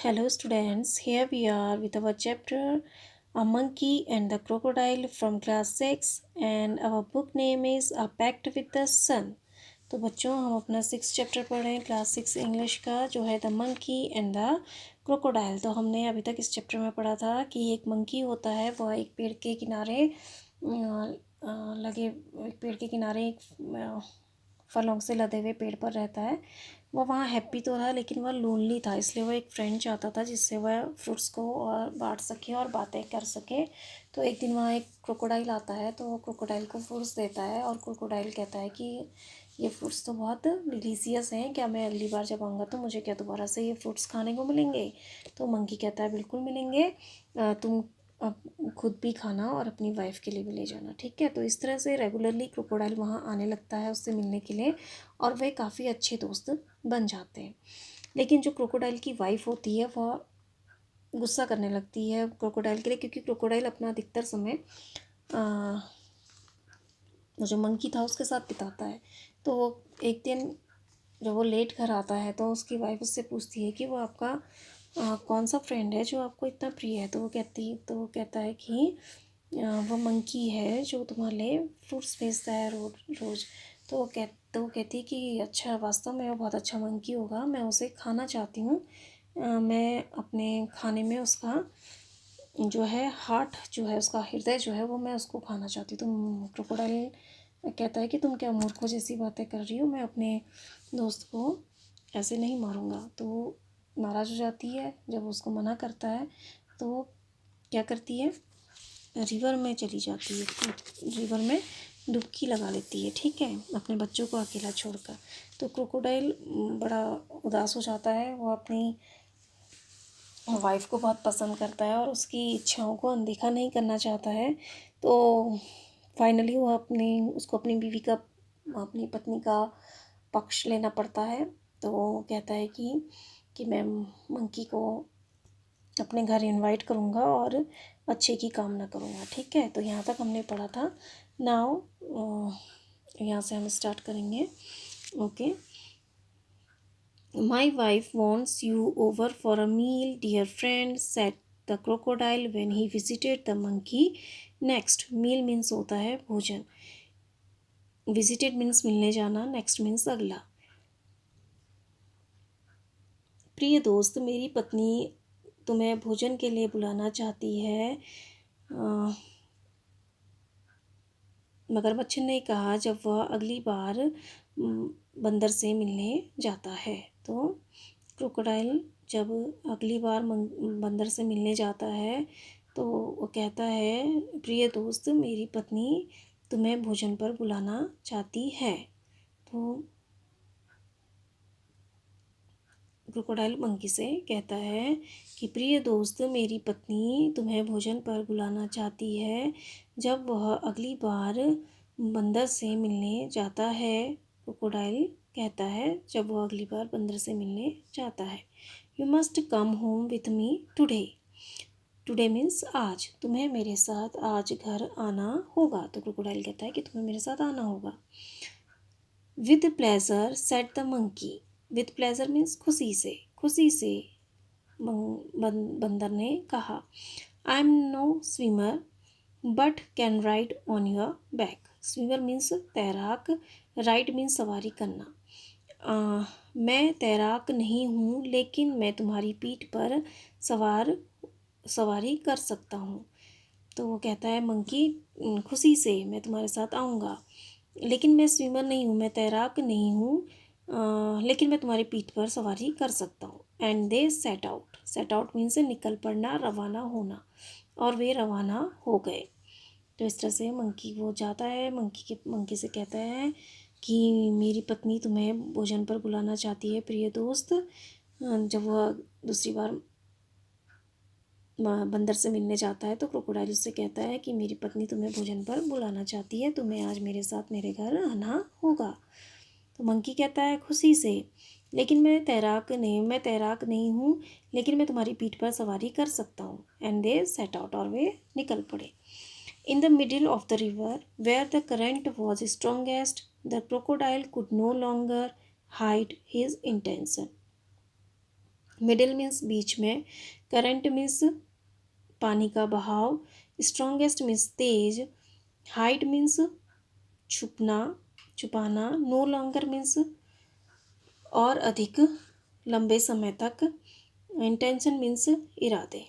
Hello, students. Here we are with our chapter A Monkey and the Crocodile from class 6, and our book name is A Pact with the Sun. तो बच्चों हम अपना 6 chapter पढ़ रहे हैं class 6 English का, जो है the monkey and the crocodile. तो हमने अभी तक इस चैप्टर में पढ़ा था कि एक मंकी होता है, वह एक पेड़ के किनारे लगे एक पेड़ के किनारे एक फलों से लदे हुए पेड़ पर रहता है। वह वहाँ हैप्पी तो रहा, लेकिन वह लोनली था, इसलिए वह एक फ्रेंड चाहता था जिससे वह फ्रूट्स को और बांट सके और बातें कर सके। तो एक दिन वहाँ एक क्रोकोडाइल आता है, तो वो क्रोकोडाइल को फ्रूट्स देता है और क्रोकोडाइल कहता है कि ये फ्रूट्स तो बहुत डिलीशियस हैं, क्या मैं अगली बार जब आऊँगा तो मुझे क्या दोबारा से ये फ्रूट्स खाने को मिलेंगे? तो मंकी कहता है बिल्कुल मिलेंगे, तुम अब खुद भी खाना और अपनी वाइफ के लिए भी ले जाना, ठीक है। तो इस तरह से रेगुलरली क्रोकोडाइल वहाँ आने लगता है उससे मिलने के लिए, और वे काफ़ी अच्छे दोस्त बन जाते हैं। लेकिन जो क्रोकोडाइल की वाइफ होती है वह गुस्सा करने लगती है क्रोकोडाइल के लिए, क्योंकि क्रोकोडाइल अपना अधिकतर समय जो मंकी था उसके साथ बिताता है। तो वो एक दिन जब वो लेट घर आता है तो उसकी वाइफ उससे पूछती है कि वो आपका कौन सा फ्रेंड है जो आपको इतना प्रिय है। तो वो कहता है कि वो मंकी है जो तुम्हारे लिए फ्रूट्स बेचता है रोज़। तो वो कहती है कि अच्छा, वास्तव में वो बहुत अच्छा मंकी होगा, मैं उसे खाना चाहती हूँ। मैं अपने खाने में उसका जो है हार्ट, जो है उसका हृदय जो है वो मैं उसको खाना चाहती हूँ। तुम क्रोकोडाइल कहता है कि तुम क्या मूर्खों जैसी बातें कर रही हो, मैं अपने दोस्त को ऐसे नहीं मारूंगा। तो वो नाराज़ हो जाती है जब उसको मना करता है। तो वो क्या करती है, रिवर में चली जाती है, रिवर में डुबकी लगा लेती है, ठीक है, अपने बच्चों को अकेला छोड़कर। तो क्रोकोडाइल बड़ा उदास हो जाता है, वो अपनी वाइफ को बहुत पसंद करता है और उसकी इच्छाओं को अनदेखा नहीं करना चाहता है। तो फाइनली वो उसको अपनी पत्नी का पक्ष लेना पड़ता है। तो वो कहता है कि मैं मंकी को अपने घर इनवाइट करूँगा और अच्छे की कामना करूँगा, ठीक है। तो यहाँ तक हमने पढ़ा था। नाउ यहाँ से हम स्टार्ट करेंगे। Okay. My wife wants you over for a meal, dear friend, said the crocodile when he visited the monkey. Next, meal means होता है भोजन, visited means मिलने जाना, next means अगला। प्रिय दोस्त, मेरी पत्नी तुम्हें भोजन के लिए बुलाना चाहती है, मगरमच्छ ने कहा जब वह अगली बार बंदर से मिलने जाता है। तो क्रोकोडाइल जब अगली बार बंदर से मिलने जाता है तो वो कहता है, प्रिय दोस्त, मेरी पत्नी तुम्हें भोजन पर बुलाना चाहती है। तो क्रोकोडाइल मंकी से कहता है कि प्रिय दोस्त, मेरी पत्नी तुम्हें भोजन पर बुलाना चाहती है जब वह अगली बार बंदर से मिलने जाता है। क्रोकोडाइल कहता है जब वह अगली बार बंदर से मिलने जाता है। You must come home with me today. Today means आज, तुम्हें मेरे साथ आज घर आना होगा। तो क्रोकोडाइल कहता है कि तुम्हें मेरे साथ आना होगा। With pleasure said the monkey. With pleasure means खुशी से बंदर ने कहा। I am no swimmer but can ride on your back. Swimmer means तैराक, राइड मीन्स सवारी करना। मैं तैराक नहीं हूँ, लेकिन मैं तुम्हारी पीठ पर सवारी कर सकता हूँ। तो वो कहता है मंकी खुशी से, मैं तुम्हारे साथ आऊँगा, लेकिन मैं स्विमर नहीं हूँ, मैं तैराक नहीं हूँ, लेकिन मैं तुम्हारी पीठ पर सवारी कर सकता हूँ। And they set out means निकल पड़ना, रवाना होना, और वे रवाना हो गए। तो इस तरह से मंकी वो जाता है, मंकी से कहता है कि मेरी पत्नी तुम्हें भोजन पर बुलाना चाहती है प्रिय दोस्त। जब वह दूसरी बार बंदर से मिलने जाता है तो क्रोकोडाइल उससे कहता है कि मेरी पत्नी तुम्हें भोजन पर बुलाना चाहती है, तुम्हें आज मेरे साथ मेरे घर आना होगा। तो मंकी कहता है खुशी से, लेकिन मैं तैराक नहीं हूँ, लेकिन मैं तुम्हारी पीठ पर सवारी कर सकता हूँ। एंड दे सेट आउट, और वे निकल पड़े। In the middle of the river where the current was strongest the crocodile could no longer hide his intention. Middle means बीच में, करंट मीन्स पानी का बहाव, स्ट्रॉन्गेस्ट मीन्स तेज, हाइड मीन्स छुपना छुपाना, नो लॉन्गर मीन्स और अधिक लंबे समय तक, इंटेंशन मीन्स इरादे।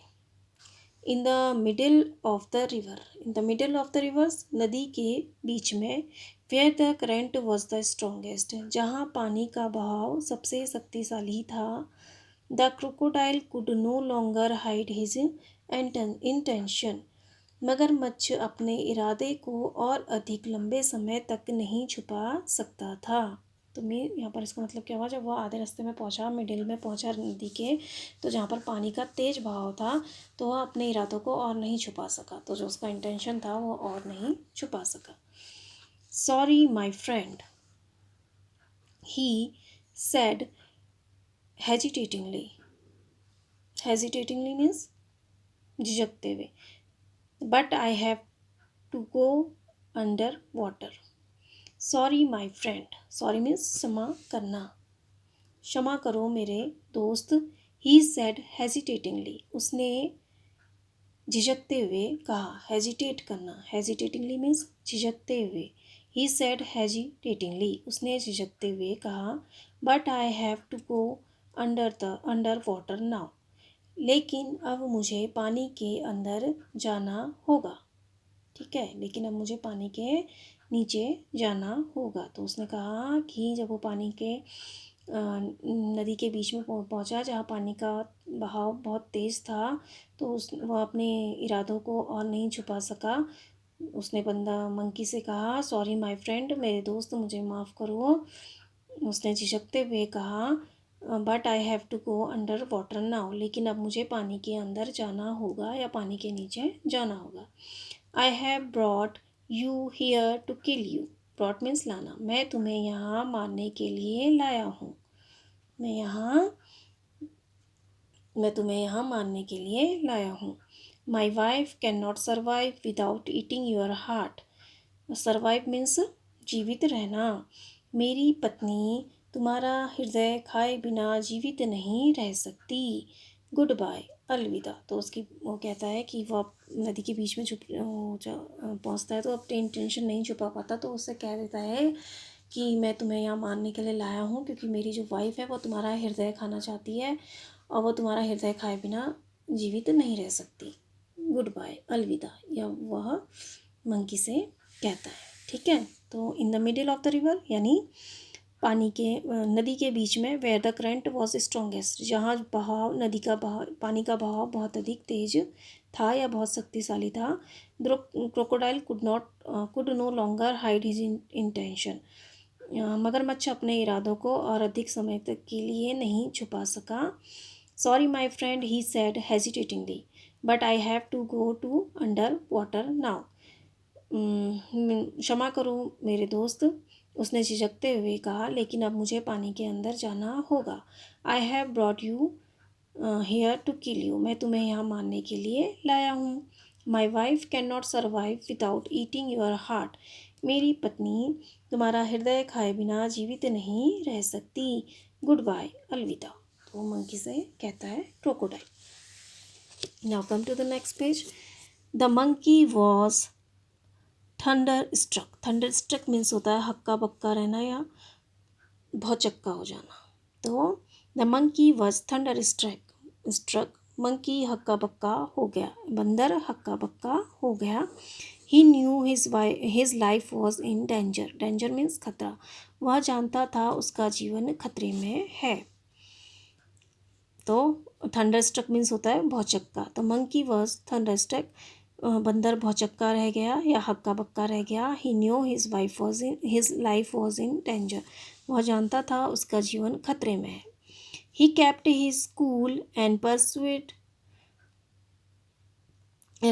In the middle of the river, in the middle of the rivers नदी के बीच में, where the current was the strongest, जहाँ पानी का बहाव सबसे शक्तिशाली था, the crocodile could no longer hide his intention, मगरमच्छ अपने इरादे को और अधिक लंबे समय तक नहीं छुपा सकता था। तो मैं यहाँ पर इसका मतलब क्या हुआ, जब वह आधे रास्ते में पहुँचा, मिडिल में पहुँचा नदी के, तो जहाँ पर पानी का तेज बहाव था, तो वह अपने इरादों को और नहीं छुपा सका, तो जो उसका इंटेंशन था वो और नहीं छुपा सका। Sorry my friend, he said hesitatingly, hesitatingly means झिझकते हुए, but I have to go under water. Sorry my friend, sorry means क्षमा करना, क्षमा करो मेरे दोस्त, ही सेड हेजिटेटिंगली, उसने झिझकते हुए कहा, हेजिटेट करना, हेजिटेटिंगली मीन्स झिझकते हुए, ही सेड हेजिटेटिंगली, उसने झिझकते हुए कहा, but I have to go under water now, लेकिन अब मुझे पानी के अंदर जाना होगा। ठीक है, लेकिन अब मुझे पानी के नीचे जाना होगा। तो उसने कहा कि जब वो पानी के नदी के बीच में पहुंचा, जहाँ पानी का बहाव बहुत तेज़ था, तो वह अपने इरादों को और नहीं छुपा सका। उसने बंदा मंकी से कहा, सॉरी माय फ्रेंड, मेरे दोस्त मुझे माफ़ करो। उसने झिझकते हुए कहा, but I have to go under water now, लेकिन अब मुझे पानी के अंदर जाना होगा या पानी के नीचे जाना होगा। I have brought you here to kill you, brought means लाना, मैं तुम्हें यहाँ मारने के लिए लाया हूँ, मैं तुम्हें यहाँ मारने के लिए लाया हूँ। My wife can not survive without eating your heart, survive means जीवित रहना, मेरी पत्नी तुम्हारा हृदय खाए बिना जीवित नहीं रह सकती। गुड बाय, अलविदा। तो उसकी वो कहता है कि वो नदी के बीच में पहुँचता है तो अपनी इंटेंशन नहीं छुपा पाता, तो उससे कह देता है कि मैं तुम्हें यहाँ मारने के लिए लाया हूँ, क्योंकि मेरी जो वाइफ है वो तुम्हारा हृदय खाना चाहती है और वो तुम्हारा हृदय खाए बिना जीवित नहीं रह सकती। गुड बाय, अलविदा, या वह मंकी से कहता है। ठीक है, तो in the middle of the river यानी पानी के नदी के बीच में, where the current was strongest, जहाँ बहाव नदी का बहाव पानी का बहाव बहुत अधिक तेज था या बहुत शक्तिशाली था, crocodile could no longer hide his intention, मगरमच्छ अपने इरादों को और अधिक समय तक के लिए नहीं छुपा सका। Sorry my friend, he said hesitatingly, but I have to go to under water now, क्षमा करो मेरे दोस्त, उसने झिझकते हुए कहा, लेकिन अब मुझे पानी के अंदर जाना होगा। I have brought you here to kill you, मैं तुम्हें यहाँ मारने के लिए लाया हूँ। My wife can not survive without eating your heart, मेरी पत्नी तुम्हारा हृदय खाए बिना जीवित नहीं रह सकती। गुड बाय, अलविदा। तो मंकी से कहता है crocodile. Now come to the next page. The monkey was thunder struck, thunder struck means होता है हक्का बक्का रहना या भौचक्का हो जाना। तो the monkey was thunder struck, monkey हक्का बक्का हो गया, बंदर हक्का बक्का हो गया। He knew his life was in danger, danger means खतरा, वह जानता था उसका जीवन खतरे में है। तो थंडर स्ट्रक मीन्स होता है भौचक्का, तो मंकी वॉज थंडर स्ट्रक, बंदर भौचक्का रह गया या हक्का बक्का रह गया। He knew his life was in danger, वह जानता था उसका जीवन खतरे में है। He kept his cool and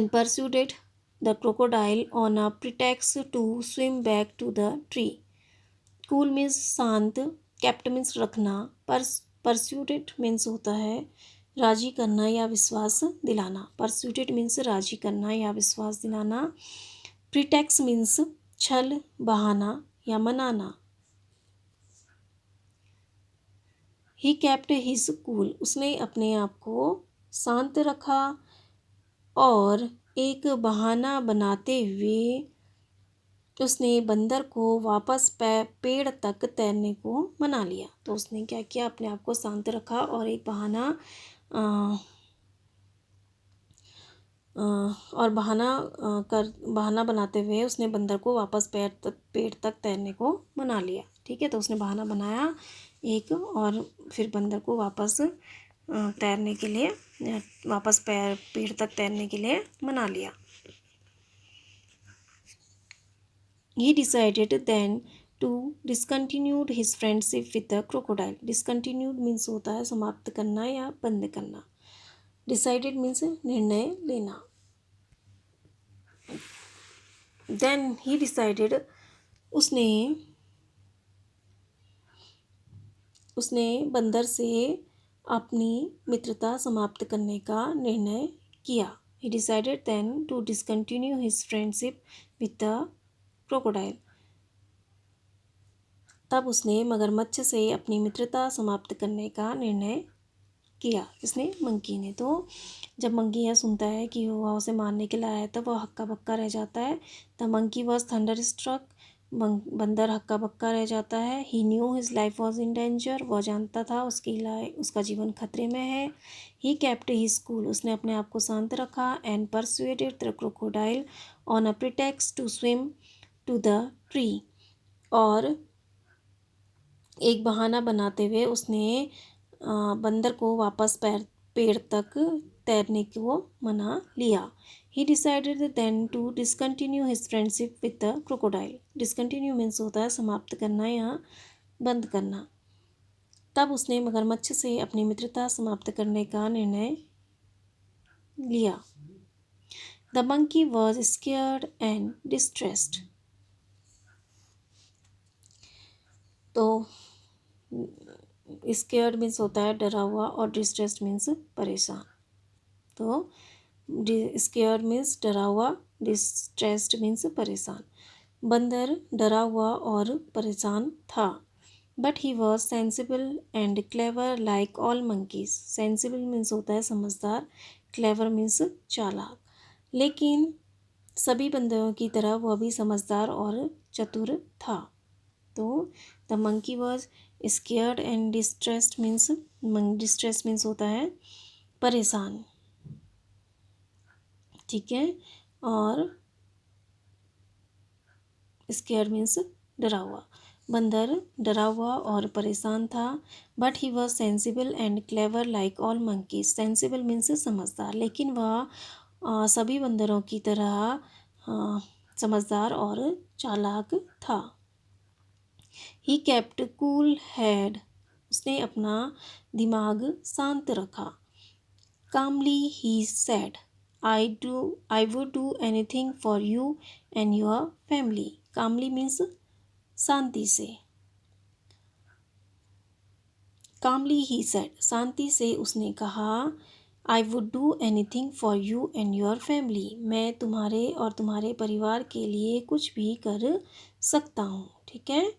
persuaded the crocodile on a pretext to swim back to the tree. Cool means शांत, केप्ट मीन्स रखना, परsuaded मीन्स होता है राजी करना या विश्वास दिलाना, परsuaded मीन्स राजी करना या विश्वास दिलाना। प्रीटेक्स मीन्स छल, बहाना या मनाना। ही केप्ट हिज कूल, उसने अपने आप को शांत रखा और एक बहाना बनाते हुए उसने बंदर को वापस पेड़ तक तैरने को मना लिया। तो उसने क्या किया, अपने आप को शांत रखा और एक बहाना बनाते हुए उसने बंदर को वापस पेड़ तक तैरने को मना लिया। ठीक है, तो उसने बहाना बनाया एक और फिर बंदर को वापस तैरने के लिए वापस पेड़ तक तैरने के लिए मना लिया। He decided then to discontinue his friendship with the crocodile. Discontinued means होता है समाप्त करना या बंद करना। Decided means निर्णय लेना। Then he decided, उसने बंदर से अपनी मित्रता समाप्त करने का निर्णय किया। He decided then to discontinue his friendship with the crocodile. तब उसने मगरमच्छ से अपनी मित्रता समाप्त करने का निर्णय किया। इसने मंकी ने। तो जब मंकी यह सुनता है कि वह उसे मारने के लिए आया तब वह हक्का बक्का रह जाता है। The monkey was thunder struck, बंदर हक्का बक्का रह जाता है। He knew his life was in danger, वह जानता था उसका जीवन खतरे में है। ही केप्ट हिज कूल, उसने अपने आप को शांत रखा। And persuaded the crocodile on a pretext to swim to the tree, और एक बहाना बनाते हुए उसने बंदर को वापस पेड़ तक तैरने को मना लिया। He decided then to discontinue his friendship with the crocodile. Discontinue means होता है समाप्त करना या बंद करना। तब उसने मगरमच्छ से अपनी मित्रता समाप्त करने का निर्णय लिया। The monkey was scared and distressed. तो स्केयर्ड मीन्स होता है डरा हुआ और डिस्ट्रेस्ड मीन्स परेशान। तो स्केयर्ड मीन्स डरा हुआ, डिस्ट्रेस्ड मीन्स परेशान। बंदर डरा हुआ और परेशान था। But he was sensible and clever like all monkeys. Sensible means होता है समझदार, क्लेवर मीन्स चालाक। लेकिन सभी बंदरों की तरह वह भी समझदार और चतुर था। तो the monkey was scared and distressed means होता है परेशान। ठीक है, और स्केयर्ड मीन्स डरा हुआ। बंदर डरा हुआ और परेशान था। But he was sensible and clever like all monkeys. Sensible means समझदार, लेकिन वह सभी बंदरों की तरह समझदार और चालाक था। ही केप्ट कूल हेड, उसने अपना दिमाग शांत रखा। Calmly he said, I would do anything for you and your family. Calmly means शांति से। कामली ही सेड, शांति से उसने कहा, I would do anything for you and your family. मैं तुम्हारे और तुम्हारे परिवार के लिए कुछ भी कर सकता हूँ। ठीक है,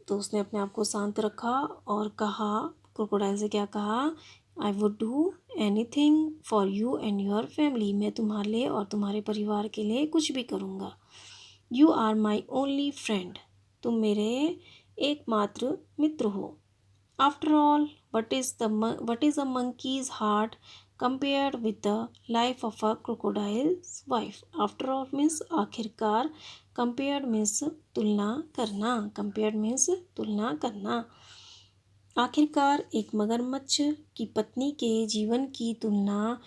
तो उसने अपने आप को शांत रखा और कहा, क्रोकोडाइल से क्या कहा, I would do anything for you and your family. मैं तुम्हारे और तुम्हारे परिवार के लिए कुछ भी करूँगा। You are my only friend. तुम मेरे एकमात्र मित्र हो। After all, what is a monkey's heart compared with the life of a crocodile's wife? After all means आखिरकार, compared means तुलना करना, compared means तुलना करना। आखिरकार एक मगरमच्छ की पत्नी के जीवन की तुलना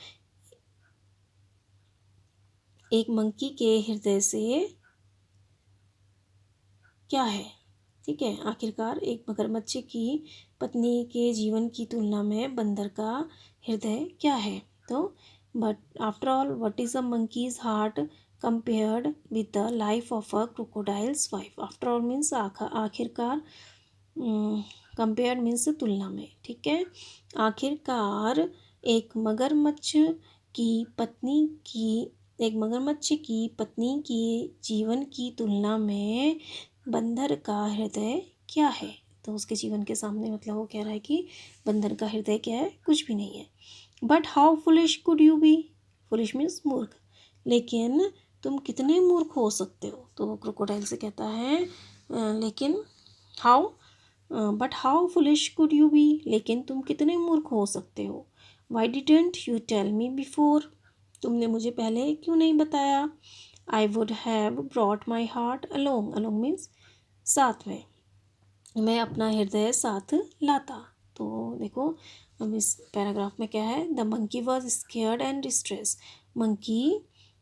एक मंकी के हृदय से क्या है। ठीक है, आखिरकार एक मगरमच्छ की पत्नी के जीवन की तुलना में बंदर का हृदय क्या है। तो but after all what is a monkeys heart compared with the life of a crocodile's wife. After all means आखिरकार, कंपेयर्ड मीन्स तुलना में। ठीक है, आखिरकार एक मगरमच्छ की पत्नी की जीवन की तुलना में बंदर का हृदय क्या है। तो उसके जीवन के सामने मतलब वो कह रहा है कि बंदर का हृदय क्या है, कुछ भी नहीं है। But how foolish could you be, foolish means मूर्ख, लेकिन तुम कितने मूर्ख हो सकते हो। तो वो क्रोकोडाइल से कहता है लेकिन how, but how foolish could you be, लेकिन तुम कितने मूर्ख हो सकते हो। Why didn't you tell me before, तुमने मुझे पहले क्यों नहीं बताया। I would have brought my heart along, along means साथ में, मैं अपना हृदय साथ लाता। तो देखो अब इस पैराग्राफ में क्या है, the monkey was scared and distress, monkey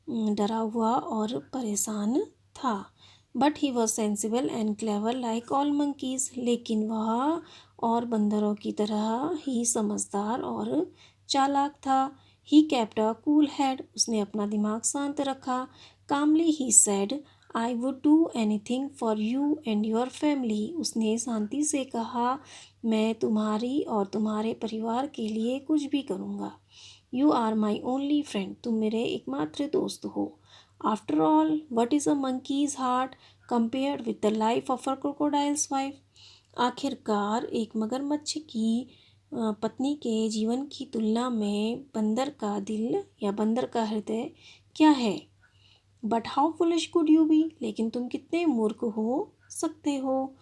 डरा हुआ और परेशान था। But he was sensible and clever like all monkeys, लेकिन वह और बंदरों की तरह ही समझदार और चालाक था। He kept a cool head, उसने अपना दिमाग शांत रखा। Calmly he said, I would do anything for you and your family, उसने शांति से कहा, मैं तुम्हारी और तुम्हारे परिवार के लिए कुछ भी करूँगा। You are my only friend, तुम मेरे एकमात्र दोस्त हो। After all what is a monkey's heart compared with the life of a crocodile's wife, आखिरकार एक मगरमच्छ की पत्नी के जीवन की तुलना में बंदर का दिल या बंदर का हृदय क्या है। But how foolish could you be, लेकिन तुम कितने मूर्ख हो सकते हो।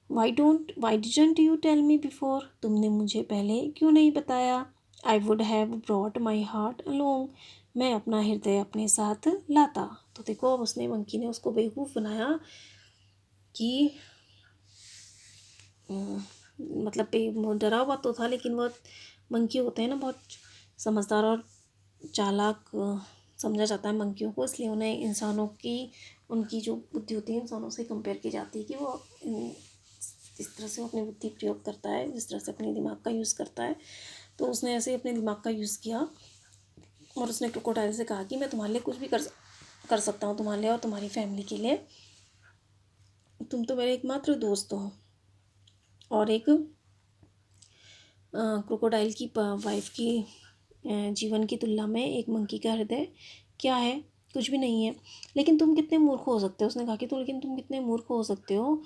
Why didn't you tell me before, तुमने मुझे पहले क्यों नहीं बताया। I would have brought my heart along, मैं अपना हृदय अपने साथ लाता। तो देखो अब उसने, मंकी ने उसको बेवकूफ़ बनाया कि मतलब डरा हुआ तो था, लेकिन वो मंकी होते हैं ना बहुत समझदार और चालाक समझा जाता है मंकियों को, इसलिए उन्हें इंसानों की, उनकी जो बुद्धि होती है इंसानों से कंपेयर की जाती है कि वो इस तरह से वो अपनी बुद्धि प्रयोग करता है, जिस तरह से अपने दिमाग का यूज़ करता है। तो उसने ऐसे अपने दिमाग का यूज़ किया और उसने क्रोकोडाइल से कहा कि मैं तुम्हारे लिए कुछ भी कर सकता हूँ, तुम्हारे लिए और तुम्हारी फैमिली के लिए, तुम तो मेरे एकमात्र दोस्त हो। और एक क्रोकोडाइल की वाइफ की जीवन की तुलना में एक मंकी का हृदय क्या है, कुछ भी नहीं है। लेकिन तुम कितने मूर्ख हो सकते हो, उसने कहा कि तो लेकिन तुम कितने मूर्ख हो सकते हो,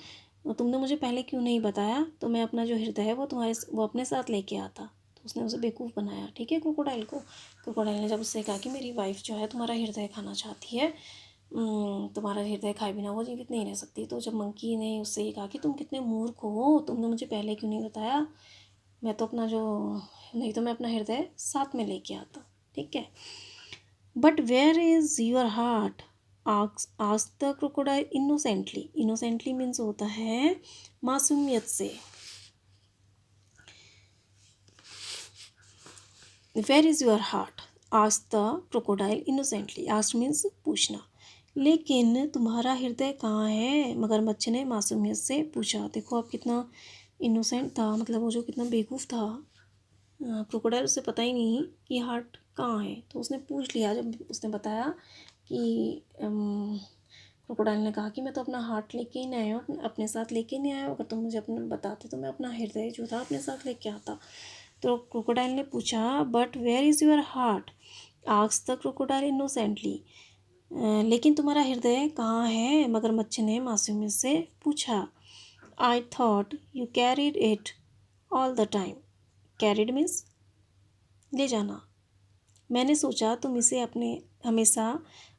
तुमने मुझे पहले क्यों नहीं बताया, तो मैं अपना जो हृदय है वो अपने साथ लेके आता। तो उसने उसे बेवकूफ़ बनाया, ठीक है, क्रोकोडाइल को। क्रोकोडाइल ने जब उससे कहा कि मेरी वाइफ जो है तुम्हारा हृदय खाना चाहती है, तुम्हारा हृदय खाए बिना वो जीवित नहीं रह सकती। तो जब मंकी ने उससे ये कहा कि तुम कितने मूर्ख हो, तुमने मुझे पहले क्यों नहीं बताया, मैं तो अपना जो, नहीं तो मैं अपना हृदय साथ में लेके आता, ठीक है। But where is your heart, asked the crocodile innocently, innocently means होता है मासूमियत से। Where is your heart, asked the crocodile innocently, asked means पूछना, लेकिन तुम्हारा हृदय कहाँ है, मगरमच्छ ने मासूमियत से पूछा। देखो अब कितना इनोसेंट था, मतलब वो जो कितना बेवकूफ़ था क्रोकोडाइल, उसे पता ही नहीं कि हार्ट कहाँ है। तो उसने पूछ लिया, जब उसने बताया कि क्रोकोडाइल ने कहा कि मैं तो अपना हार्ट लेके ही नहीं आया हूँ, अपने साथ लेके नहीं आया हूँ, अगर तुम मुझे अपना बताते तो मैं अपना हृदय जो था अपने साथ लेके आता। तो क्रोकोडाइल ने पूछा, but where is your heart, asked the crocodile innocently, लेकिन तुम्हारा हृदय कहाँ है, मगरमच्छ ने मासूमियत से पूछा। I thought you carried it all the time, carried means ले जाना, मैंने सोचा तुम इसे हमेशा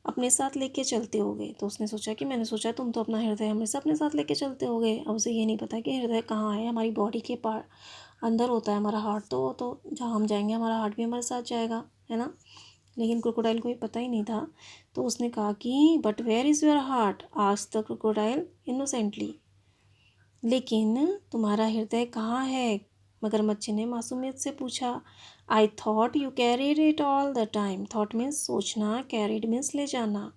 अपने साथ लेके चलते होगे। तो उसने सोचा कि मैंने सोचा तुम तो अपना हृदय हमेशा अपने साथ लेके चलते होगे। अब उसे ये नहीं पता कि हृदय कहाँ है, हमारी बॉडी के अंदर होता है हमारा हार्ट, तो जहाँ हम जाएंगे हमारा हार्ट भी हमारे साथ जाएगा, है ना। लेकिन क्रोकोडाइल को ये पता ही नहीं था। तो उसने कहा कि but where is your heart, asked the crocodile innocently, लेकिन तुम्हारा हृदय कहाँ है, मगरमच्छ ने मासूमियत से पूछा। I thought you carried it all the time, thought means सोचना, कैरीड मीन्स ले जाना,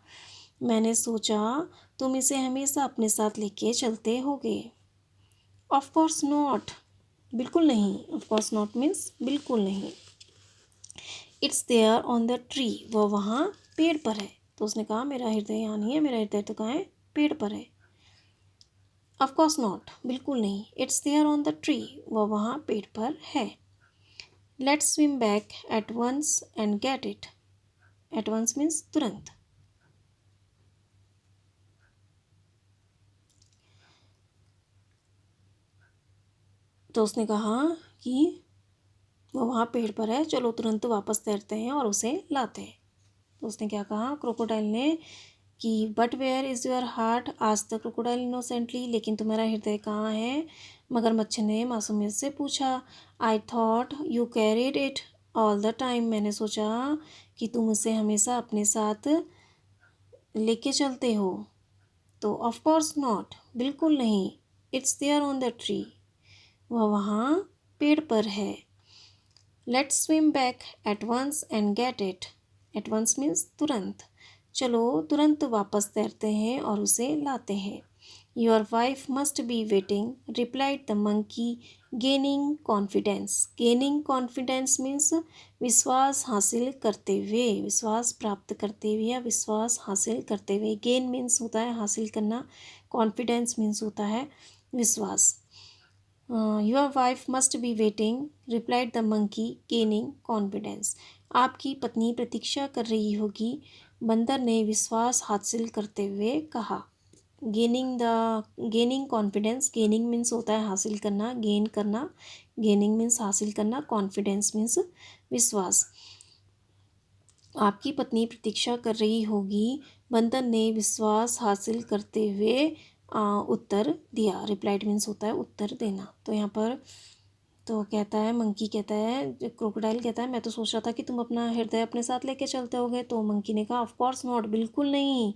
मैंने सोचा तुम इसे हमेशा अपने साथ लेके चलते होगे। ऑफ कोर्स नॉट, बिल्कुल नहीं, ऑफ कोर्स नॉट मीन्स बिल्कुल नहीं। It's there on the tree, वह वहाँ पेड़ पर है। तो उसने कहा मेरा हृदय यहाँ नहीं है, मेरा हृदय तो कहाँ है, पेड़ पर है। ऑफ कोर्स नॉट, बिल्कुल नहीं। It's there on the tree, वह वहाँ पेड़ पर है। Let's swim back at once and get it, at once means तुरंत। तो उसने कहा कि वो वहाँ पेड़ पर है, चलो तुरंत वापस तैरते हैं और उसे लाते हैं। तो उसने क्या कहा क्रोकोडाइल ने कि but where is your heart, आज द क्रोकोडाइल इनोसेंटली, लेकिन तुम्हारा हृदय कहाँ है? मगरमच्छ ने मासूमियत से पूछा। I thought you carried it all the time, मैंने सोचा कि तुम उसे हमेशा अपने साथ लेके चलते हो। तो ऑफ कोर्स नॉट, बिल्कुल नहीं। It's there on the tree, वह वहाँ पेड़ पर है। Let's swim back at once and get it, at once means तुरंत, चलो तुरंत वापस तैरते हैं और उसे लाते हैं। Your wife must be waiting, replied the monkey gaining confidence. Gaining confidence means विश्वास हासिल करते हुए, विश्वास प्राप्त करते हुए या विश्वास हासिल करते हुए। गेन मीन्स होता है हासिल करना, कॉन्फिडेंस मीन्स होता है विश्वास। Your wife must be waiting, replied the monkey gaining confidence. आपकी पत्नी प्रतीक्षा कर रही होगी, बंदर ने विश्वास हासिल करते हुए कहा। गेनिंग कॉन्फिडेंस, गेनिंग मीन्स होता है हासिल करना, गेन करना, गेनिंग मीन्स हासिल करना, कॉन्फिडेंस मीन्स विश्वास। आपकी पत्नी प्रतीक्षा कर रही होगी, बंदर ने विश्वास हासिल करते हुए उत्तर दिया। रिप्लाइड मीन्स होता है उत्तर देना। तो यहाँ पर तो कहता है, मंकी कहता है, क्रोकोडाइल कहता है, मैं तो सोच रहा था कि तुम अपना हृदय अपने साथ लेके चलते होगे। तो मंकी ने कहा ऑफ कोर्स नॉट, बिल्कुल नहीं,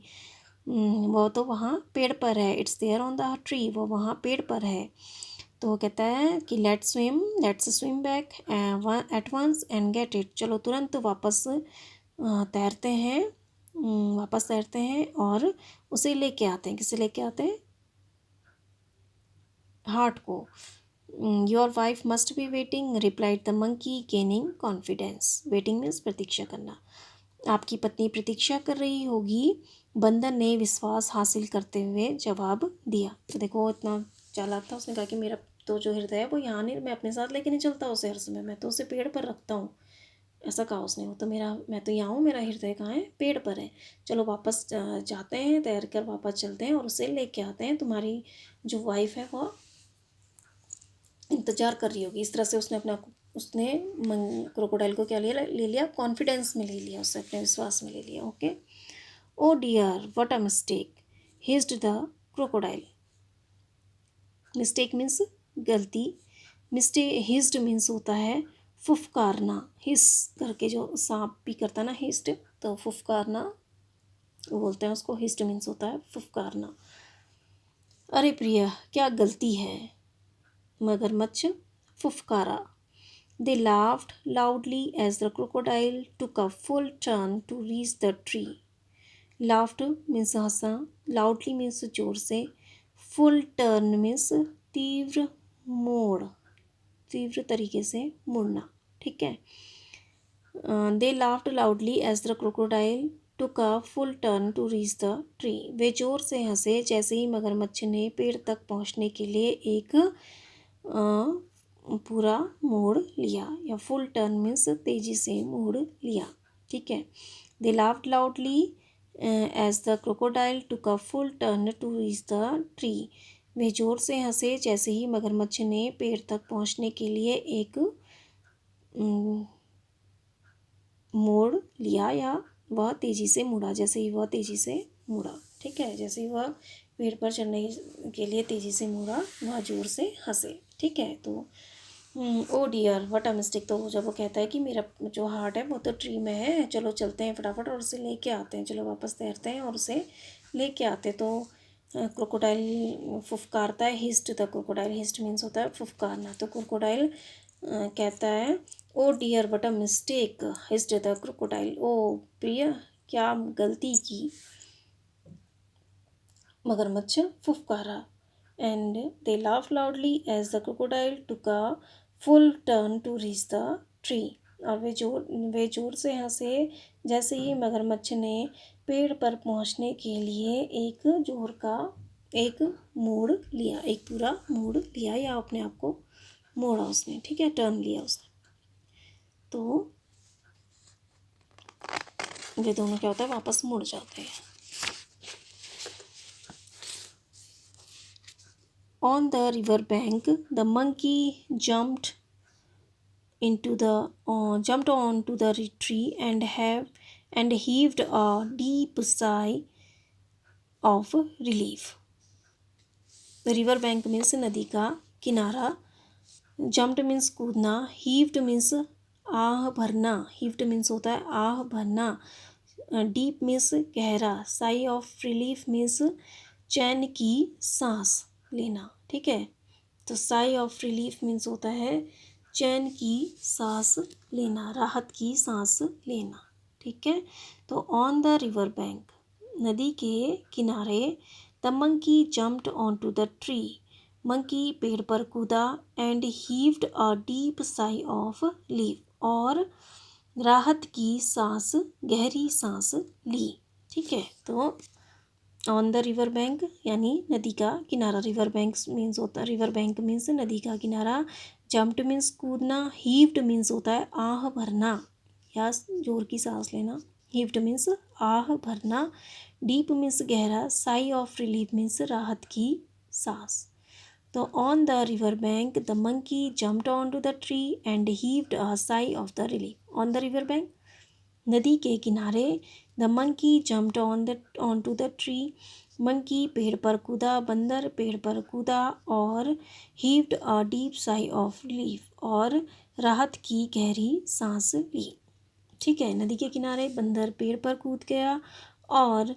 वो तो वहाँ पेड़ पर है। It's there on the tree, वो वहाँ पेड़ पर है। तो वो कहता है कि let's swim back at once and get it, चलो तुरंत वापस तैरते हैं, वापस तैरते हैं और उसे लेके आते हैं। किसे लेके आते हैं? हार्ट को। Your wife must be waiting, replied the monkey gaining confidence. Waiting means प्रतीक्षा करना। आपकी पत्नी प्रतीक्षा कर रही होगी, बंदर ने विश्वास हासिल करते हुए जवाब दिया। तो देखो इतना चालाक था, उसने कहा कि मेरा तो जो हृदय है वो यहाँ नहीं, मैं अपने साथ लेके नहीं चलता उसे हर समय, मैं तो उसे पेड़ पर रखता हूँ। ऐसा कहा उसने। वो तो मेरा, मैं तो यहाँ हूँ, मेरा हृदय कहाँ है? पेड़ पर है। चलो वापस जाते हैं, तैर कर वापस चलते हैं और उसे लेके आते हैं। तुम्हारी जो वाइफ है वो इंतजार कर रही होगी। इस तरह से उसने अपना, उसने क्रोकोडाइल को क्या ले लिया? कॉन्फिडेंस में ले लिया, उससे अपने विश्वास में ले लिया। Okay. Oh dear what a mistake, hissed the crocodile. Mistake means गलती, हिस्ड मीन्स होता है फुफकारना। हिस करके जो सांप भी करता है ना हिस्ट, तो फुफकारना वो बोलते हैं उसको। हिस्ट मीन्स होता है फुफकारना। अरे प्रिया क्या गलती है, मगरमच्छ फुफकारा। They laughed loudly as the crocodile took a full turn to reach the tree. Laughed means Hansa, loudly means जोर से, full turn means तीव्र मोड़, तीव्र तरीके से मुड़ना। ठीक है। They laughed loudly as the crocodile took a full turn to reach the tree. वे जोर से हंसे जैसे ही मगरमच्छ ने पेड़ तक पहुंचने के लिए एक पूरा मोड़ लिया, या फुल टर्न मीन्स तेजी से मोड़ लिया। ठीक है। They laughed loudly as the crocodile took a full turn to reach the tree. वे जोर से हंसे जैसे ही मगरमच्छ ने पेड़ तक पहुंचने के लिए एक मोड़ लिया, या वह तेजी से मुड़ा, जैसे ही वह तेजी से मुड़ा। ठीक है। जैसे ही वह पेड़ पर चढ़ने के लिए तेजी से मुड़ा, वह जोर से हंसे। ठीक है। तो ओ डियर व्हाट अ मिस्टेक, तो जब वो कहता है कि मेरा जो हार्ट है वो तो ट्री में है, चलो चलते हैं फटाफट और उसे लेके आते हैं, चलो वापस तैरते हैं और उसे लेके आते। तो क्रोकोडाइल फुफकारता है, hissed the crocodile. Hissed means होता है फुफकारना। तो क्रोकोडाइल कहता है oh dear what a mistake, hissed the crocodile. ओ प्रिया क्या गलती की, मगरमच्छ फुफकारा। And they laugh loudly as the crocodile took a full turn to reach the tree. और वे जोर से हंसे जैसे ही मगरमच्छ ने पेड़ पर पहुंचने के लिए एक मोड़ लिया, एक पूरा मोड़ लिया, या अपने आप को मोड़ा उसने। ठीक है। टर्न लिया उसने। तो वे दोनों क्या होता है, वापस मुड़ जाते हैं। On the river bank, the monkey jumped onto the tree and heaved a deep sigh of relief. The river bank means नदी का किनारा. Jumped means कूदना. Heaved means आह भरना. Heaved means होता है आह भरना. Deep means गहरा. Sigh of relief means चैन की सांस लेना. ठीक है, तो sigh of relief means होता है चैन की सांस लेना, राहत की सांस लेना. ठीक है, तो ऑन द रिवर बैंक, नदी के किनारे, the monkey jumped on to the tree, monkey पेड़ पर कूदा, and heaved a deep sigh of relief, और राहत की सांस, गहरी सांस ली. ठीक है, तो ऑन द रिवर बैंक यानी नदी का किनारा. रिवर बैंक मीन्स होता है, रिवर बैंक मीन्स नदी का किनारा. जम्प्ड मीन्स कूदना. हीव्ड मीन्स होता है आह भरना या जोर की सांस लेना. हीव्ड मीन्स आह भरना. डीप मीन्स गहरा. साई ऑफ रिलीफ मीन्स राहत की सांस. तो on the river bank the monkey jumped on to the tree and heaved a sigh of the relief. On the river bank, नदी के किनारे, the monkey jumped on to the tree, monkey पेड़ पर कूदा, बंदर पेड़ पर कूदा, और heaved a deep sigh of relief, और राहत की गहरी सांस ली. ठीक है, नदी के किनारे बंदर पेड़ पर कूद गया और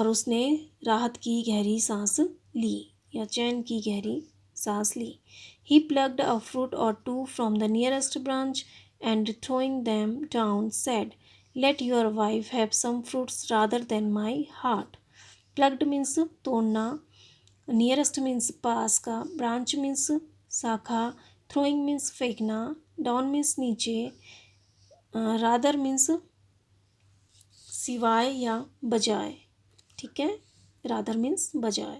उसने राहत की गहरी सांस ली या चैन की गहरी सांस ली. He plucked a fruit or two from the nearest branch and throwing them down said, "Let your wife have some fruits rather than my heart." Plucked means तोड़ना, nearest means पास का, branch means शाखा, throwing means फेंकना, down means नीचे, rather means सिवाय या बजाय. ठीक है, rather means बजाय.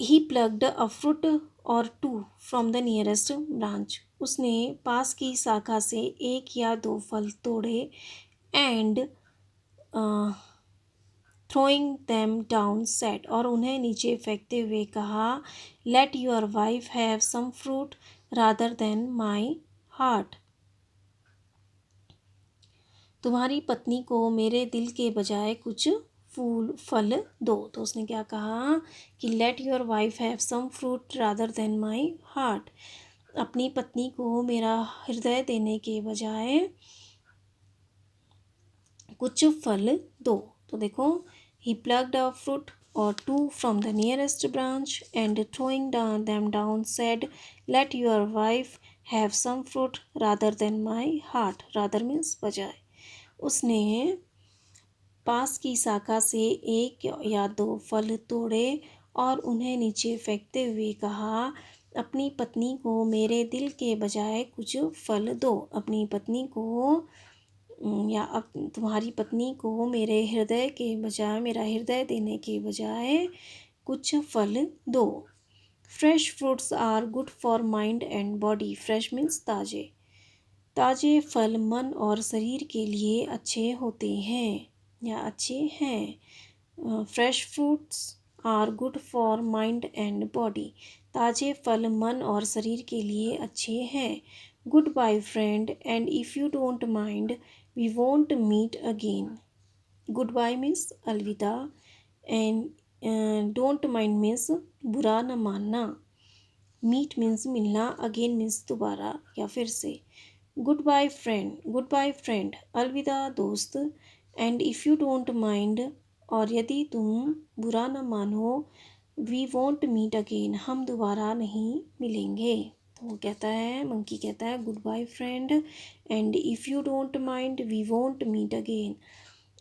He plucked a fruit or two from the nearest branch. उसने पास की शाखा से एक या दो फल तोड़े. And throwing them down said, और उन्हें नीचे फेंकते हुए कहा, Let your wife have some fruit rather than my heart. तुम्हारी पत्नी को मेरे दिल के बजाय कुछ फल दो. तो उसने क्या कहा कि let your wife have some fruit rather than my heart. अपनी पत्नी को मेरा हृदय देने के बजाय कुछ फल दो. तो देखो, he plugged a fruit or two from the nearest branch and throwing them down said, let your wife have some fruit rather than my heart. Rather means बजाय. उसने पास की शाखा से एक या दो फल तोड़े और उन्हें नीचे फेंकते हुए कहा, अपनी पत्नी को मेरे दिल के बजाय कुछ फल दो. अपनी पत्नी को या तुम्हारी पत्नी को मेरे हृदय के बजाय, मेरा हृदय देने के बजाय कुछ फल दो. Fresh fruits are good for mind and body. Fresh means ताज़े. ताज़े फल मन और शरीर के लिए अच्छे होते हैं या अच्छे हैं. Fresh fruits are good for mind and body. ताज़े फल मन और शरीर के लिए अच्छे हैं. Goodbye friend, and if you don't mind we won't meet again. Goodbye means अलविदा, एंड डोंट माइंड मीन्स बुरा न मानना. मीट मीन्स मिलना, अगेन मीन्स दोबारा या फिर से. Goodbye friend, goodbye friend, अलविदा दोस्त. And if you don't mind, और यदि तुम बुरा न मानो, वी वोंट मीट अगेन, हम दोबारा नहीं मिलेंगे. तो वो कहता है, मंकी कहता है, goodbye friend, and if you don't mind we won't meet again.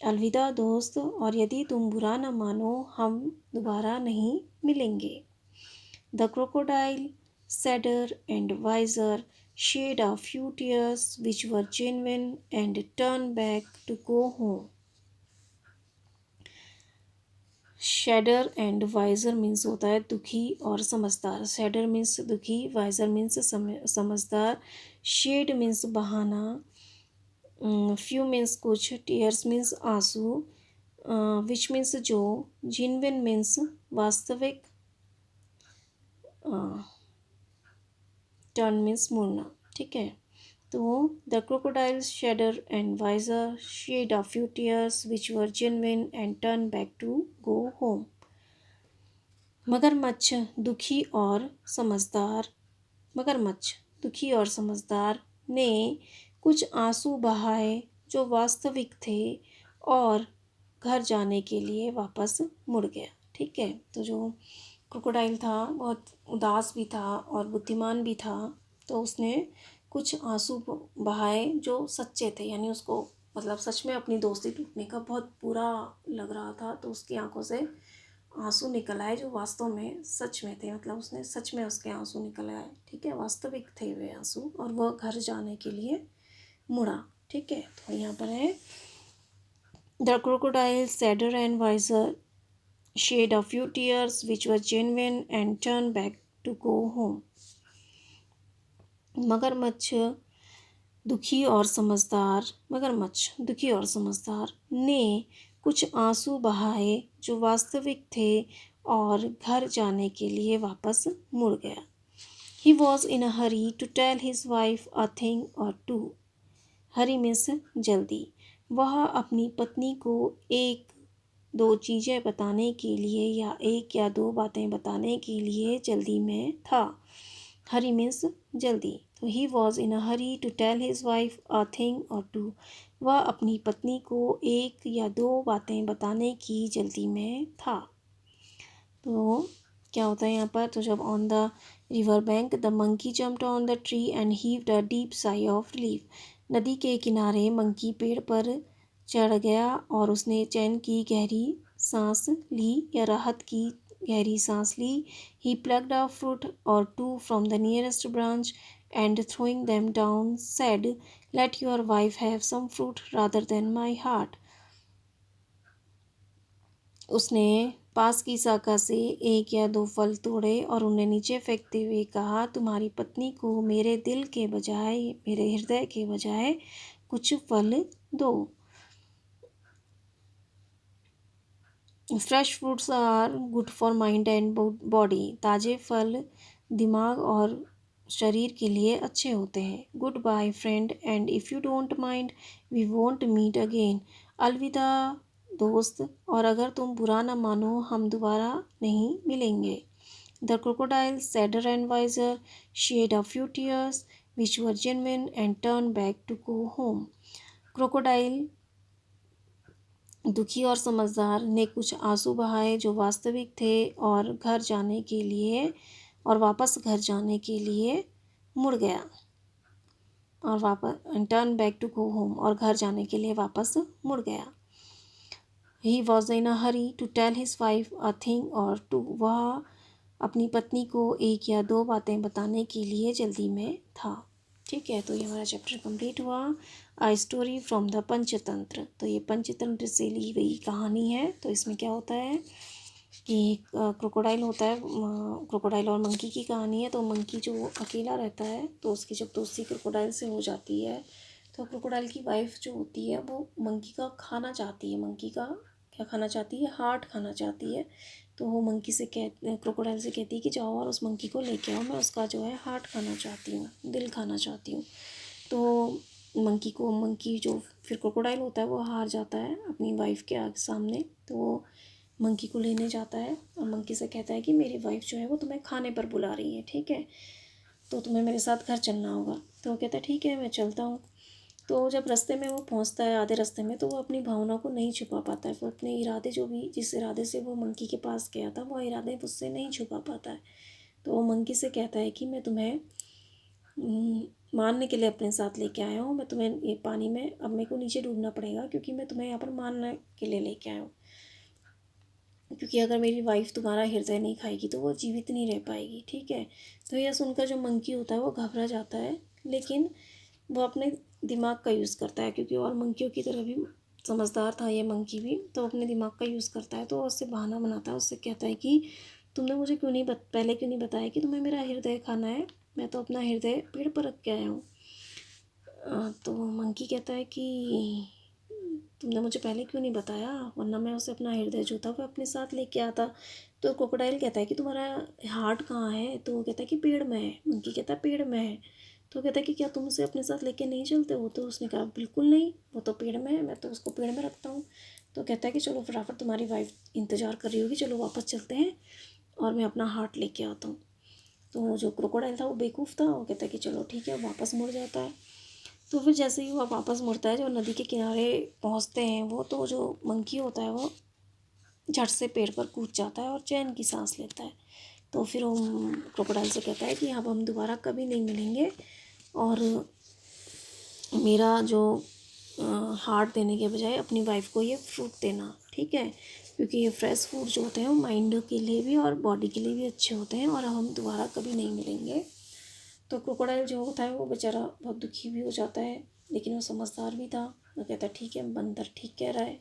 अलविदा दोस्त, और यदि तुम बुरा न मानो, हम दोबारा नहीं मिलेंगे. The crocodile, sadder and wiser, shed a few tears which were genuine and turned back to go home. Sadder and wiser means होता है दुखी और समझदार. Sadder means दुखी, wiser means समझदार. Shed means बहाना, फ्यू मीन्स कुछ, टीयर्स मीन्स आंसू, विच मीन्स जो, जिनविन मीन्स वास्तविक, टर्न मीन्स मुड़ना। ठीक है, तो the crocodile sadder and wiser shed a few tears which were genuine and turn back to go home. मगरमच्छ दुखी और समझदार, मगरमच्छ दुखी और समझदार ने कुछ आंसू बहाए जो वास्तविक थे और घर जाने के लिए वापस मुड़ गया। ठीक है, तो जो क्रोकोडाइल था बहुत उदास भी था और बुद्धिमान भी था, तो उसने कुछ आंसू बहाए जो सच्चे थे, यानी उसको मतलब सच में अपनी दोस्ती टूटने का बहुत बुरा लग रहा था, तो उसकी आंखों से आंसू निकल आए जो वास्तव में सच में थे, मतलब उसने सच में उसके आंसू निकल आए। ठीक है, वास्तविक थे वे आंसू, और वह घर जाने के लिए मुड़ा। ठीक है, तो यहाँ पर है the crocodile sadder and wiser shed a few tears which were genuine and turned back to go home। मगरमच्छ दुखी और समझदार, मगरमच्छ दुखी और समझदार ने कुछ आंसू बहाए जो वास्तविक थे और घर जाने के लिए वापस मुड़ गया। He was in a hurry to tell his wife a thing or two। Hari means जल्दी, वह अपनी पत्नी को एक दो चीज़ें बताने के लिए या एक या दो बातें बताने के लिए जल्दी में था। हरी मीन्स जल्दी, तो he was in a hurry to tell his wife a thing or two. वह अपनी पत्नी को एक या दो बातें बताने की जल्दी में था। तो क्या होता है यहाँ पर, तो जब on the river bank the monkey jumped on the tree and heaved a deep sigh of relief. नदी के किनारे मंकी पेड़ पर चढ़ गया और उसने चैन की गहरी सांस ली या राहत की गहरी सांस ली। He plugged a fruit or two from the nearest branch and throwing them down said, let your wife have some fruit rather than my heart। उसने पास की शाखा से एक या दो फल तोड़े और उन्हें नीचे फेंकते हुए कहा, तुम्हारी पत्नी को मेरे दिल के बजाय, मेरे हृदय के बजाय कुछ फल दो। Fresh fruits are good for mind and body. ताज़े फल दिमाग और शरीर के लिए अच्छे होते हैं। Goodbye friend and if you don't mind we won't meet again. अलविदा दोस्त, और अगर तुम बुरा न मानो हम दोबारा नहीं मिलेंगे। The crocodile sadder and wiser shed a few tears which were genuine and turn back to go home. Crocodile दुखी और समझदार ने कुछ आंसू बहाए जो वास्तविक थे और घर जाने के लिए, और वापस घर जाने के लिए मुड़ गया, और वापस turn back to go home, और घर जाने के लिए वापस मुड़ गया। He was in a hurry to tell his wife a thing or two. वह अपनी पत्नी को एक या दो बातें बताने के लिए जल्दी में था। ठीक है, तो ये हमारा चैप्टर कंप्लीट हुआ। आ स्टोरी फ्रॉम द पंचतंत्र। तो ये पंचतंत्र से ली गई कहानी है। तो इसमें क्या होता है कि क्रोकोडाइल होता है, क्रोकोडाइल और मंकी की कहानी है। तो मंकी जो अकेला रहता है, तो उसकी जब दोस्ती क्रोकोडाइल से हो जाती है, तो क्रोकोडाइल की वाइफ जो होती है वो मंकी का खाना चाहती है। मंकी का क्या खाना चाहती है? हार्ट खाना चाहती है। तो वो मंकी से क्रोकोडाइल से कहती है कि जाओ और उस मंकी को लेके आओ, मैं उसका जो है हार्ट खाना चाहती हूँ, दिल खाना चाहती हूँ। तो मंकी जो फिर क्रोकोडाइल होता है वो हार जाता है अपनी वाइफ के सामने। तो वो मंकी को लेने जाता है और मंकी से कहता है कि मेरी वाइफ जो है वो तुम्हें खाने पर बुला रही है, ठीक है, तो तुम्हें मेरे साथ घर चलना होगा। तो वो कहता है ठीक है, मैं चलता हूँ। तो जब रास्ते में वो पहुंचता है, आधे रास्ते में, तो वो अपनी भावना को नहीं छुपा पाता है। वो अपने इरादे, जो भी जिस इरादे से वो मंकी के पास गया था, वो इरादे उससे नहीं छुपा पाता है। तो वो मंकी से कहता है कि मैं तुम्हें मारने के लिए अपने साथ लेके आया हूँ। मैं तुम्हें ये पानी में, अब मेरे को नीचे डूबना पड़ेगा क्योंकि मैं तुम्हें यहाँ पर मारने के लिए लेके आया हूँ, क्योंकि अगर मेरी वाइफ तुम्हारा हृदय नहीं खाएगी तो वो जीवित नहीं रह पाएगी, ठीक है। तो यह सुनकर जो मंकी होता है वो घबरा जाता है, लेकिन वो अपने दिमाग का यूज़ करता है, क्योंकि और मंकियों की तरह भी समझदार था ये मंकी भी। तो अपने दिमाग का यूज़ करता है, तो उससे बहाना बनाता है, उससे कहता है कि तुमने मुझे क्यों नहीं पहले क्यों नहीं बताया कि तुम्हें मेरा हृदय खाना है? मैं तो अपना हृदय पेड़ पर रख के आया हूँ। तो मंकी कहता है कि तुमने मुझे पहले क्यों नहीं बताया, वरना मैं उसे अपना हृदय जो था वो अपने साथ लेके आता। तो क्रोकोडाइल कहता है कि तुम्हारा हार्ट कहाँ है, तो वो कहता है कि पेड़ में है। मंकी कहता है पेड़ में है। तो कहता है कि क्या तुम उसे अपने साथ लेके नहीं चलते हो, तो उसने कहा बिल्कुल नहीं, वो तो पेड़ में है, मैं तो उसको पेड़ में रखता हूँ। तो कहता है कि चलो फटाफट, तुम्हारी वाइफ इंतज़ार कर रही होगी, चलो वापस चलते हैं और मैं अपना हार्ट लेके आता हूँ। तो जो क्रोकोडाइल था वो बेवकूफ़ था, वो कहता है कि चलो ठीक है, वापस मुड़ जाता है। तो फिर जैसे ही वो वापस मुड़ता है, जो नदी के किनारे पहुंचते हैं वो, तो जो मंकी होता है वो झट से पेड़ पर कूद जाता है और चैन की सांस लेता है। तो फिर वो क्रोकोडाइल से कहता है कि अब हम दोबारा कभी नहीं मिलेंगे, और मेरा जो हार्ट देने के बजाय अपनी वाइफ को ये फ्रूट देना, ठीक है, क्योंकि ये फ्रेश फ्रूट जो होते हैं वो माइंड के लिए भी और बॉडी के लिए भी अच्छे होते हैं, और हम दोबारा कभी नहीं मिलेंगे। तो क्रोकोडाइल जो होता है वो बेचारा बहुत दुखी भी हो जाता है, लेकिन वो समझदार भी था। वो कहता है ठीक है, बंदर ठीक कह रहा है।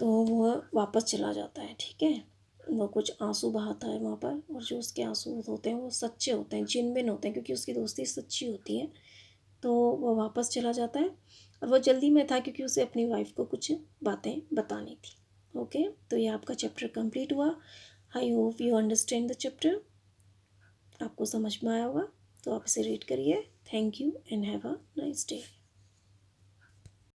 तो वो वापस चला जाता है, ठीक है। वो कुछ आंसू बहाता है वहाँ पर, और जो उसके आंसू होते हैं वो सच्चे होते हैं, जेन्युइन होते हैं, क्योंकि उसकी दोस्ती सच्ची होती है। तो वो वापस चला जाता है, और वो जल्दी में था क्योंकि उसे अपनी वाइफ को कुछ बातें बतानी थी। ओके, तो ये आपका चैप्टर कंप्लीट हुआ। I hope you understand the chapter. आपको समझ में आया होगा, तो आप इसे रीड करिए। Thank you and have a nice day.